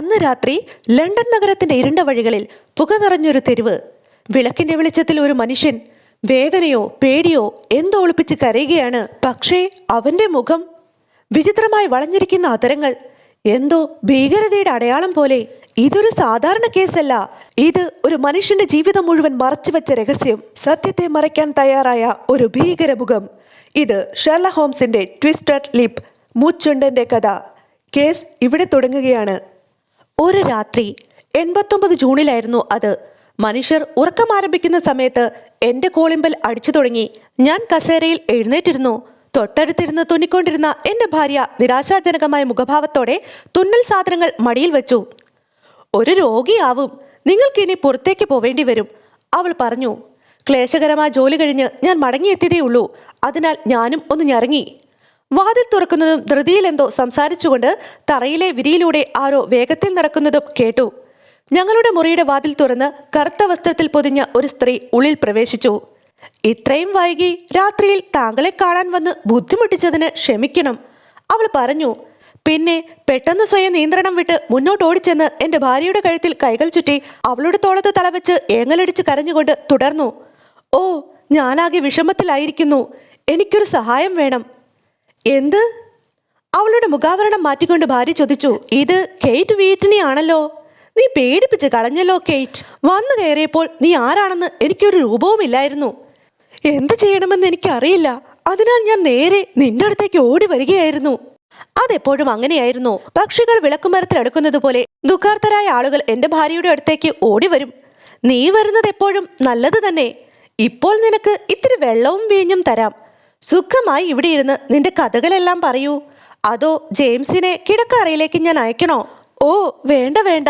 അന്ന് രാത്രി ലണ്ടൻ നഗരത്തിന്റെ ഇരുണ്ട വഴികളിൽ പുക നിറഞ്ഞൊരു തെരുവ്. വിളക്കിന്റെ വെളിച്ചത്തിൽ ഒരു മനുഷ്യൻ വേദനയോ പേടിയോ എന്തോ ഒളിപ്പിച്ച് കരയുകയാണ്. പക്ഷേ അവന്റെ മുഖം, വിചിത്രമായി വളഞ്ഞിരിക്കുന്ന അതരങ്ങൾ, എന്തോ ഭീകരതയുടെ അടയാളം പോലെ. ഇതൊരു സാധാരണ കേസല്ല, ഇത് ഒരു മനുഷ്യന്റെ ജീവിതം മുഴുവൻ മറച്ചുവെച്ച രഹസ്യം. സത്യത്തെ മറയ്ക്കാൻ തയ്യാറായ ഒരു ഭീകരമുഖം. ഇത് ഷെർലക് ഹോംസിന്റെ ട്വിസ്റ്റഡ് ലിപ്പ് മുച്ചുണ്ടന്റെ കഥ. കേസ് ഇവിടെ തുടങ്ങുകയാണ്. ഒരു രാത്രി 89 ജൂണിലായിരുന്നു അത്. മനുഷ്യർ ഉറക്കം ആരംഭിക്കുന്ന സമയത്ത് എൻ്റെ കോളിമ്പൽ അടിച്ചു തുടങ്ങി. ഞാൻ കസേരയിൽ എഴുന്നേറ്റിരുന്നു. തൊട്ടടുത്തിരുന്ന് തുന്നിക്കൊണ്ടിരുന്ന എൻ്റെ ഭാര്യ നിരാശാജനകമായ മുഖഭാവത്തോടെ തുന്നൽ സാധനങ്ങൾ മടിയിൽ വെച്ചു. ഒരു രോഗിയാവും, നിങ്ങൾക്കിനി പുറത്തേക്ക് പോവേണ്ടി വരും, അവൾ പറഞ്ഞു. ക്ലേശകരമായ ജോലി കഴിഞ്ഞ് ഞാൻ മടങ്ങിയെത്തിയതേ ഉള്ളൂ. അതിനാൽ ഞാനും ഒന്ന് ഞരങ്ങി. വാതിൽ തുറക്കുന്നതും ധൃതിയിലെന്തോ സംസാരിച്ചുകൊണ്ട് തറയിലെ വിരിയിലൂടെ ആരോ വേഗത്തിൽ നടക്കുന്നതും കേട്ടു. ഞങ്ങളുടെ മുറിയുടെ വാതിൽ തുറന്ന് കറുത്ത വസ്ത്രത്തിൽ പൊതിഞ്ഞ ഒരു സ്ത്രീ ഉള്ളിൽ പ്രവേശിച്ചു. ഇത്രയും വൈകി രാത്രിയിൽ താങ്കളെ കാണാൻ വന്ന് ബുദ്ധിമുട്ടിച്ചതിന് ക്ഷമിക്കണം, അവൾ പറഞ്ഞു. പിന്നെ പെട്ടെന്ന് സ്വയം നിയന്ത്രണം വിട്ട് മുന്നോട്ട് ഓടിച്ചെന്ന് എൻ്റെ ഭാര്യയുടെ കഴുത്തിൽ കൈകൾ ചുറ്റി അവളുടെ തോളത്ത് തലവെച്ച് ഏങ്ങലടിച്ച് കരഞ്ഞുകൊണ്ട് തുടർന്നു. ഓ, ഞാനാകെ വിഷമത്തിലായിരിക്കുന്നു, എനിക്കൊരു സഹായം വേണം. എന്ത്? അവളുടെ മുഖാവരണം മാറ്റിക്കൊണ്ട് ഭാര്യ ചോദിച്ചു. ഇത് കെയ്റ്റ് വീറ്റിനി ആണല്ലോ. നീ പേടിപ്പിച്ച് കളഞ്ഞല്ലോ കെയ്റ്റ്. വന്നു കയറിയപ്പോൾ നീ ആരാണെന്ന് എനിക്കൊരു രൂപവുമില്ലായിരുന്നു. എന്ത് ചെയ്യണമെന്ന് എനിക്കറിയില്ല, അതിനാൽ ഞാൻ നേരെ നിന്റെ അടുത്തേക്ക് ഓടി വരികയായിരുന്നു. അതെപ്പോഴും അങ്ങനെയായിരുന്നു. പക്ഷികൾ വിളക്കുമരത്തിൽ അടുക്കുന്നത് പോലെ ദുഃഖാർത്തരായ ആളുകൾ എൻ്റെ ഭാര്യയുടെ അടുത്തേക്ക് ഓടി വരും. നീ വരുന്നത് എപ്പോഴും നല്ലത് തന്നെ. ഇപ്പോൾ നിനക്ക് ഇത്തിരി വെള്ളവും വീഞ്ഞും തരാം. സുഖമായി ഇവിടെ ഇരുന്ന് നിന്റെ കഥകളെല്ലാം പറയൂ. അതോ ജെയിംസിനെ കിടക്കറയിലേക്ക് ഞാൻ അയക്കണോ? ഓ വേണ്ട വേണ്ട,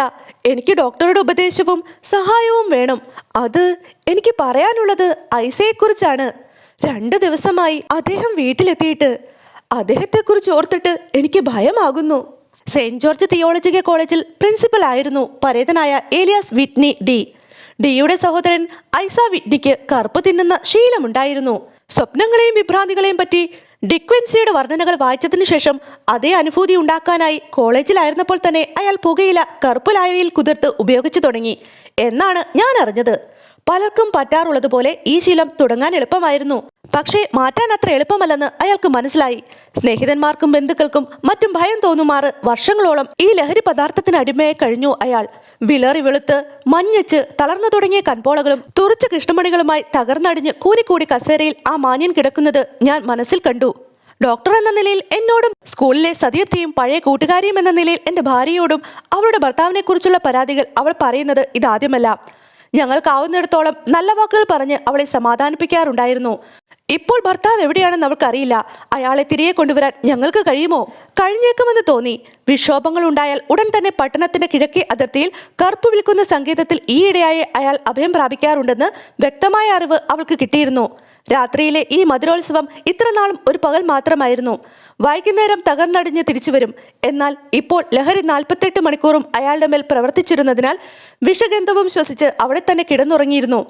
എനിക്ക് ഡോക്ടറുടെ ഉപദേശവും സഹായവും വേണം. അത് എനിക്ക് പറയാനുള്ളത് ഐസയെക്കുറിച്ചാണ്. 2 ദിവസമായി അദ്ദേഹം വീട്ടിലെത്തിയിട്ട്. അദ്ദേഹത്തെക്കുറിച്ച് ഓർത്തിട്ട് എനിക്ക് ഭയമാകുന്നു. സെയിന്റ് ജോർജ് തിയോളജിക്കൽ കോളേജിൽ പ്രിൻസിപ്പൽ ആയിരുന്നു പരേതനായ ഏലിയാസ് വിറ്റ്നി ഡി. ഡിയുടെ സഹോദരൻ ഐസ വിറ്റ്നിക്ക് കറുപ്പ് തിന്നുന്ന ശീലമുണ്ടായിരുന്നു. സ്വപ്നങ്ങളെയും വിഭ്രാന്തികളെയും പറ്റി ഡിക്വൻസിയുടെ വർണ്ണനകൾ വായിച്ചതിനു ശേഷം അതേ അനുഭൂതി ഉണ്ടാക്കാനായി കോളേജിലായിരുന്നപ്പോൾ തന്നെ അയാൾ പുകയില കറുപ്പ് ലായനിയിൽ കുതിർത്ത് ഉപയോഗിച്ചു തുടങ്ങി എന്നാണ് ഞാൻ അറിഞ്ഞത്. പലർക്കും പറ്റാറുള്ളതുപോലെ ഈ ശീലം തുടങ്ങാൻ എളുപ്പമായിരുന്നു, പക്ഷേ മാറ്റാൻ അത്ര എളുപ്പമല്ലെന്ന് അയാൾക്ക് മനസ്സിലായി. സ്നേഹിതന്മാർക്കും ബന്ധുക്കൾക്കും മറ്റും ഭയം തോന്നുമാറ് വർഷങ്ങളോളം ഈ ലഹരി പദാർത്ഥത്തിന് അടിമയായി കഴിഞ്ഞു അയാൾ. വിളറി വെളുത്ത് മഞ്ഞച്ച് തളർന്നു തുടങ്ങിയ കൺപോളകളും തുറച്ച കൃഷ്ണമണികളുമായി തകർന്നടിഞ്ഞ് കൂനിക്കൂടി കസേരയിൽ ആ മാന്യൻ കിടക്കുന്നത് ഞാൻ മനസ്സിൽ കണ്ടു. ഡോക്ടർ എന്ന നിലയിൽ എന്നോടും സ്കൂളിലെ സതീർത്ഥിയും പഴയ കൂട്ടുകാരിയും എന്ന നിലയിൽ എൻ്റെ ഭാര്യയോടും അവളുടെ ഭർത്താവിനെ കുറിച്ചുള്ള പരാതികൾ അവൾ പറയുന്നത് ഇതാദ്യമല്ല. ഞങ്ങൾക്കാവുന്നിടത്തോളം നല്ല വാക്കുകൾ പറഞ്ഞ് അവളെ സമാധാനിപ്പിക്കാറുണ്ടായിരുന്നു. ഇപ്പോൾ ഭർത്താവ് എവിടെയാണെന്ന് അവൾക്കറിയില്ല. അയാളെ തിരികെ കൊണ്ടുവരാൻ ഞങ്ങൾക്ക് കഴിയുമോ? കഴിഞ്ഞേക്കുമെന്ന് തോന്നി. വിക്ഷോഭങ്ങൾ ഉണ്ടായാൽ ഉടൻ തന്നെ പട്ടണത്തിന്റെ കിഴക്കേ അതിർത്തിയിൽ കറുപ്പ് വിൽക്കുന്ന സങ്കേതത്തിൽ ഈയിടെയായി അയാൾ അഭയം പ്രാപിക്കാറുണ്ടെന്ന് വ്യക്തമായ അറിവ് അവൾക്ക് കിട്ടിയിരുന്നു. രാത്രിയിലെ ഈ മധുരോത്സവം ഇത്രനാളും ഒരു പകൽ മാത്രമായിരുന്നു. വൈകുന്നേരം തകർന്നടിഞ്ഞ് തിരിച്ചു വരും. എന്നാൽ ഇപ്പോൾ ലഹരി 48 മണിക്കൂറും അയാളുടെ മേൽ പ്രവർത്തിച്ചിരുന്നതിനാൽ വിഷഗന്ധവും ശ്വസിച്ച് അവിടെ തന്നെ കിടന്നുറങ്ങിയിരുന്നു.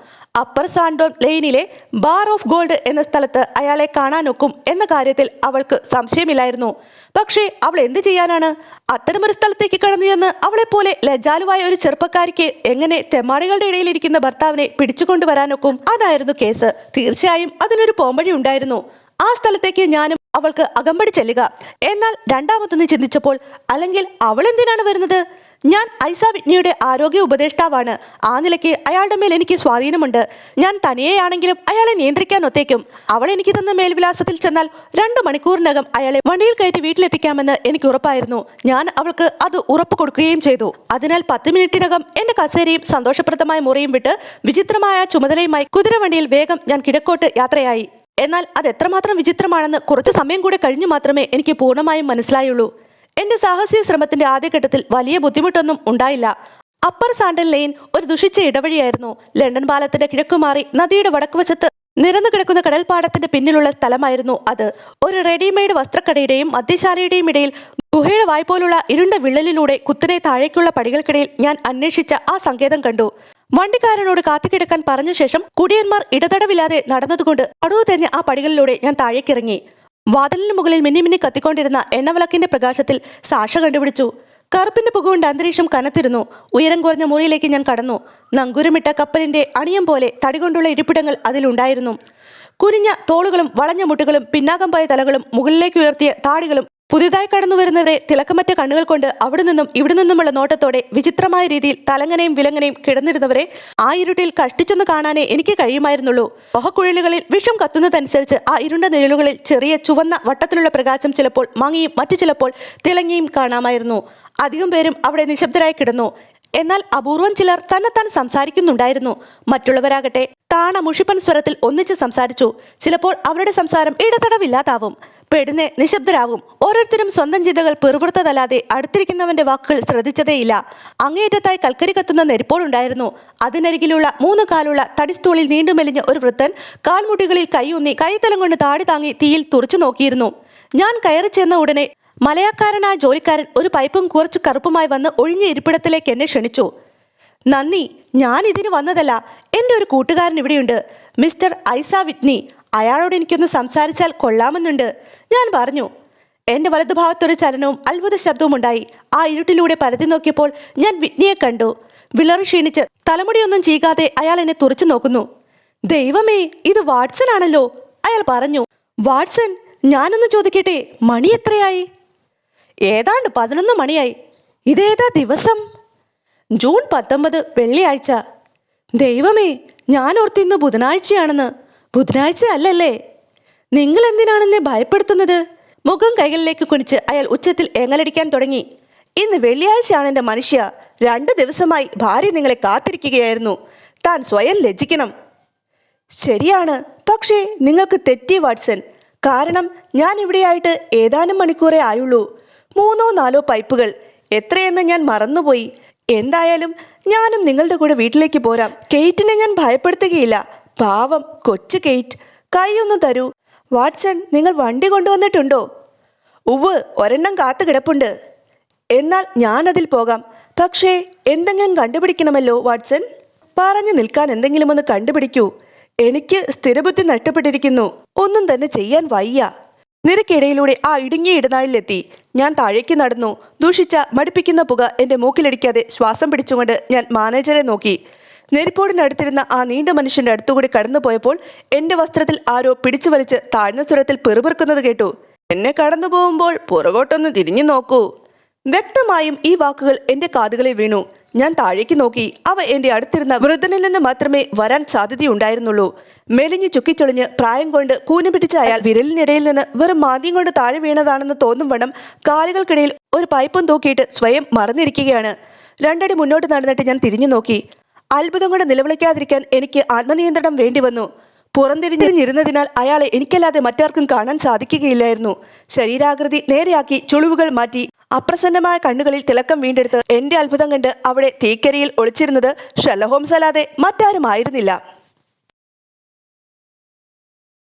അപ്പർ സാൻഡോൺ ലെയിനിലെ ബാർ ഓഫ് ഗോൾഡ് എന്ന സ്ഥലത്ത് അയാളെ കാണാനൊക്കും എന്ന കാര്യത്തിൽ അവൾക്ക് സംശയമില്ലായിരുന്നു. പക്ഷേ അവൾ എന്ത് ചെയ്യാനാണ്? അത്തരമൊരു സ്ഥലത്തേക്ക് കടന്നു ചെന്ന് അവളെപ്പോലെ ലജ്ജാലുവായ ഒരു ചെറുപ്പക്കാരിക്ക് എങ്ങനെ തെമ്മാടികളുടെ ഇടയിലിരിക്കുന്ന ഭർത്താവിനെ പിടിച്ചുകൊണ്ടുവരാനൊക്കും? അതായിരുന്നു കേസ്. തീർച്ചയായും അതിനൊരു പോംവഴി ഉണ്ടായിരുന്നു. ആ സ്ഥലത്തേക്ക് ഞാനും അവൾക്ക് അകമ്പടി ചെല്ലുക. എന്നാൽ രണ്ടാമതൊന്ന് ചിന്തിച്ചപ്പോൾ, അല്ലെങ്കിൽ അവൾ എന്തിനാണ് വരുന്നത്? ഞാൻ ഐസ വിറ്റ്നിയുടെ ആരോഗ്യ ഉപദേഷ്ടാവാണ്. ആ നിലയ്ക്ക് അയാളുടെ മേൽ എനിക്ക് സ്വാധീനമുണ്ട്. ഞാൻ തനിയെയാണെങ്കിലും അയാളെ നിയന്ത്രിക്കാൻ ഒത്തേക്കും. അവൾ എനിക്ക് തന്ന മേൽവിലാസത്തിൽ ചെന്നാൽ 2 മണിക്കൂറിനകം അയാളെ വണ്ടിയിൽ കയറ്റി വീട്ടിലെത്തിക്കാമെന്ന് എനിക്ക് ഉറപ്പായിരുന്നു. ഞാൻ അവൾക്ക് അത് ഉറപ്പ് കൊടുക്കുകയും ചെയ്തു. അതിനാൽ 10 മിനിറ്റിനകം എൻ്റെ കസേരയും സന്തോഷപ്രദമായ മുറിയും വിട്ട് വിചിത്രമായ ചുമതലയുമായി കുതിരവണ്ടിയിൽ വേഗം ഞാൻ കിഴക്കോട്ട് യാത്രയായി. എന്നാൽ അത് എത്രമാത്രം വിചിത്രമാണെന്ന് കുറച്ച് സമയം കൂടെ കഴിഞ്ഞു മാത്രമേ എനിക്ക് പൂർണ്ണമായും മനസ്സിലായുള്ളൂ. എന്റെ സാഹസിക ശ്രമത്തിന്റെ ആദ്യഘട്ടത്തിൽ വലിയ ബുദ്ധിമുട്ടൊന്നും ഉണ്ടായില്ല. അപ്പർ സാൻഡൻ ലെയിൻ ഒരു ദുഷിച്ച ഇടവഴിയായിരുന്നു. ലണ്ടൻ പാലത്തിന്റെ കിഴക്കുമാറി നദിയുടെ വടക്കുവശത്ത് നിരന്നു കിടക്കുന്ന കടൽപ്പാടത്തിന്റെ പിന്നിലുള്ള സ്ഥലമായിരുന്നു അത്. ഒരു റെഡിമെയ്ഡ് വസ്ത്രക്കടയുടെയും മദ്യശാലയുടെയും ഇടയിൽ ഗുഹയുടെ വായ്പോലുള്ള ഇരുണ്ട വിള്ളലിലൂടെ കുത്തനെ താഴേക്കുള്ള പടികൾക്കിടയിൽ ഞാൻ അന്വേഷിച്ച ആ സങ്കേതം കണ്ടു. വണ്ടിക്കാരനോട് കാത്തുകിടക്കാൻ പറഞ്ഞ ശേഷം കുടിയന്മാർ ഇടതടവില്ലാതെ നടന്നതുകൊണ്ട് അടവ് തന്നെ ആ പടികളിലൂടെ ഞാൻ താഴേക്കിറങ്ങി. വാതിലിന് മുകളിൽ മിന്നി മിന്നി കത്തിക്കൊണ്ടിരുന്ന എണ്ണവിളക്കിന്റെ പ്രകാശത്തിൽ സാക്ഷ കണ്ടുപിടിച്ചു. കറുപ്പിന്റെ പുക കൊണ്ട് അന്തരീക്ഷം കനത്തിരുന്നു. ഉയരം കുറഞ്ഞ മുറിയിലേക്ക് ഞാൻ കടന്നു. നങ്കൂരമിട്ട കപ്പലിന്റെ അണിയം പോലെ തടികൊണ്ടുള്ള ഇരിപ്പിടങ്ങൾ അതിലുണ്ടായിരുന്നു. കുനിഞ്ഞ തോളുകളും വളഞ്ഞ മുട്ടുകളും പിന്നാക്കം പോയ തലകളും മുകളിലേക്ക് ഉയർത്തിയ താടികളും പുതിയതായി കടന്നു വരുന്നവരെ തിളക്കമറ്റ കണ്ണുകൾ കൊണ്ട് അവിടെ നിന്നും ഇവിടെ നിന്നുമുള്ള നോട്ടത്തോടെ വിചിത്രമായ രീതിയിൽ തലങ്ങനെയും വിലങ്ങനെയും കിടന്നിരുന്നവരെ ആ ഇരുട്ടിൽ കഷ്ടിച്ചൊന്ന് കാണാനേ എനിക്ക് കഴിയുമായിരുന്നുള്ളൂ. ഓഹക്കുഴലുകളിൽ വിഷം കത്തുന്നതനുസരിച്ച് ആ ഇരുണ്ട നിഴലുകളിൽ ചെറിയ ചുവന്ന വട്ടത്തിലുള്ള പ്രകാശം ചിലപ്പോൾ മങ്ങിയും മറ്റു ചിലപ്പോൾ തിളങ്ങിയും കാണാമായിരുന്നു. അധികം പേരും അവിടെ നിശബ്ദരായി കിടന്നു. എന്നാൽ അപൂർവം ചിലർ തന്നെത്താൻ സംസാരിക്കുന്നുണ്ടായിരുന്നു. മറ്റുള്ളവരാകട്ടെ താണ മുഷിപ്പൻ സ്വരത്തിൽ ഒന്നിച്ച് സംസാരിച്ചു. ചിലപ്പോൾ അവരുടെ സംസാരം ഇടതടവില്ലാതാവും, പെടുന്നെ നിശബ്ദരാകും. ഓരോരുത്തരും സ്വന്തം ചിന്തകൾ പെറുപുറത്തതല്ലാതെ അടുത്തിരിക്കുന്നവന്റെ വാക്കുകൾ ശ്രദ്ധിച്ചതേയില്ല. അങ്ങേയറ്റത്തായി കൽക്കരി കത്തുന്ന നെരിപ്പോടുണ്ടായിരുന്നു. അതിനരികിലുള്ള 3 കാലുള്ള തടിസ്റ്റൂളിൽ നീണ്ടുമെലിഞ്ഞ ഒരു വൃദ്ധൻ കാൽമുട്ടികളിൽ കൈയൂന്നി കൈത്തലം കൊണ്ട് താടി താങ്ങി തീയിൽ തുറച്ചു നോക്കിയിരുന്നു. ഞാൻ കയറി ചെന്ന ഉടനെ മലയാക്കാരനായ ജോലിക്കാരൻ ഒരു പൈപ്പും കുറച്ച് കറുപ്പുമായി വന്ന് ഒഴിഞ്ഞ ഇരിപ്പിടത്തിലേക്ക് എന്നെ ക്ഷണിച്ചു. നന്ദി, ഞാൻ ഇതിന് വന്നതല്ല. എൻ്റെ ഒരു കൂട്ടുകാരൻ ഇവിടെയുണ്ട്, മിസ്റ്റർ ഐസ വിറ്റ്നി. അയാളോട് എനിക്കൊന്ന് സംസാരിച്ചാൽ കൊള്ളാമെന്നുണ്ട്, ഞാൻ പറഞ്ഞു. എൻ്റെ വലതുഭാഗത്തൊരു ചലനവും അത്ഭുത ശബ്ദവും ഉണ്ടായി. ആ ഇരുട്ടിലൂടെ പരതി നോക്കിയപ്പോൾ ഞാൻ വിറ്റ്നിയെ കണ്ടു. വിളറി ക്ഷീണിച്ച് തലമുടിയൊന്നും ചീകാതെ അയാൾ എന്നെ തുറച്ചു നോക്കുന്നു. ദൈവമേ, ഇത് വാട്സൺ ആണല്ലോ, അയാൾ പറഞ്ഞു. വാട്സൺ, ഞാനൊന്ന് ചോദിക്കട്ടെ, മണി എത്രയായി? ഏതാണ്ട് 11 മണിയായി. ഇതേതാ ദിവസം? ജൂൺ 19, വെള്ളിയാഴ്ച. ദൈവമേ, ഞാൻ ഓർത്തിന്ന് ബുധനാഴ്ചയാണെന്ന്. ബുധനാഴ്ച അല്ലല്ലേ? നിങ്ങൾ എന്തിനാണെന്നെ ഭയപ്പെടുത്തുന്നത്? മുഖം കൈകളിലേക്ക് കുനിച്ച് അയാൾ ഉച്ചത്തിൽ ഏങ്ങലടിക്കാൻ തുടങ്ങി. ഇന്ന് വെള്ളിയാഴ്ചയാണ് എൻ്റെ മനുഷ്യ. 2 ദിവസമായി ഭാര്യ നിങ്ങളെ കാത്തിരിക്കുകയായിരുന്നു. താൻ സ്വയം ലജ്ജിക്കണം. ശരിയാണ്, പക്ഷേ നിങ്ങൾക്ക് തെറ്റി വാട്സൺ. കാരണം ഞാൻ ഇവിടെയായിട്ട് ഏതാനും മണിക്കൂറേ ആയുള്ളൂ. 3ഓ 4ഓ പൈപ്പുകൾ, എത്രയെന്ന് ഞാൻ മറന്നുപോയി. എന്തായാലും ഞാനും നിങ്ങളുടെ കൂടെ വീട്ടിലേക്ക് പോരാം. കെയ്റ്റിനെ ഞാൻ ഭയപ്പെടുത്തുകയില്ല. പാവം കൊച്ചു കെയ്റ്റ്. കൈയൊന്നു തരൂ. വാട്സൺ, നിങ്ങൾ വണ്ടി കൊണ്ടുവന്നിട്ടുണ്ടോ? ഉവ്, ഒരെണ്ണം കാത്തു കിടപ്പുണ്ട്. എന്നാൽ ഞാനതിൽ പോകാം. പക്ഷേ എന്തെങ്കിലും കണ്ടുപിടിക്കണമല്ലോ വാട്സൺ. പറഞ്ഞു നിൽക്കാൻ എന്തെങ്കിലും ഒന്ന് കണ്ടുപിടിക്കൂ. എനിക്ക് സ്ഥിരബുദ്ധി നഷ്ടപ്പെട്ടിരിക്കുന്നു. ഒന്നും തന്നെ ചെയ്യാൻ വയ്യ. നിരക്കിടയിലൂടെ ആ ഇടുങ്ങിയ ഇടനാഴിലെത്തി. ഞാൻ താഴേക്ക് നടന്നു. ദൂഷിച്ച മടുപ്പിക്കുന്ന പുക എൻ്റെ മൂക്കിലടിക്കാതെ ശ്വാസം പിടിച്ചുകൊണ്ട് ഞാൻ മാനേജറെ നോക്കി. നെരിപ്പോടിനടുത്തിരുന്ന ആ നീണ്ട മനുഷ്യൻ്റെ അടുത്തുകൂടി കടന്നു പോയപ്പോൾ എൻ്റെ വസ്ത്രത്തിൽ ആരോ പിടിച്ചു വലിച്ച് താഴ്ന്ന സ്വരത്തിൽ പെറുപിറുക്കുന്നത് കേട്ടു. എന്നെ കടന്നു പോകുമ്പോൾ പുറകോട്ടൊന്ന് തിരിഞ്ഞു നോക്കൂ. വ്യക്തമായും ഈ വാക്കുകൾ എൻ്റെ കാതുകളിൽ വീണു. ഞാൻ താഴേക്ക് നോക്കി. അവ എൻ്റെ അടുത്തിരുന്ന വൃദ്ധനിൽ നിന്ന് മാത്രമേ വരാൻ സാധ്യതയുണ്ടായിരുന്നുള്ളൂ. മെലിഞ്ഞ് ചുക്കിച്ചൊളിഞ്ഞ് പ്രായം കൊണ്ട് കൂന് പിടിച്ച അയാൾ വിരലിനിടയിൽ നിന്ന് വെറും മാദ്യം കൊണ്ട് താഴെ വീണതാണെന്ന് തോന്നും വണ്ണം കാലുകൾക്കിടയിൽ ഒരു പൈപ്പും തൂക്കിയിട്ട് സ്വയം മറന്നിരിക്കുകയാണ്. 2 അടി മുന്നോട്ട് നടന്നിട്ട് ഞാൻ തിരിഞ്ഞു നോക്കി. അത്ഭുതം കൊണ്ട് നിലവിളിക്കാതിരിക്കാൻ എനിക്ക് ആത്മനിയന്ത്രണം വേണ്ടി വന്നു. പുറംതിരിഞ്ഞിരുന്നതിനാൽ അയാളെ എനിക്കല്ലാതെ മറ്റാർക്കും കാണാൻ സാധിക്കുകയില്ലായിരുന്നു. ശരീരാകൃതി നേരെയാക്കി ചുളിവുകൾ മാറ്റി അപ്രസന്നമായ കണ്ണുകളിൽ തിളക്കം വീണ്ടെടുത്ത് എൻ്റെ അത്ഭുതം കണ്ട് അവിടെ തീക്കരിയിൽ ഒളിച്ചിരുന്നത് ഷെർലക് ഹോംസ് അല്ലാതെ മറ്റാരും ആയിരുന്നില്ല.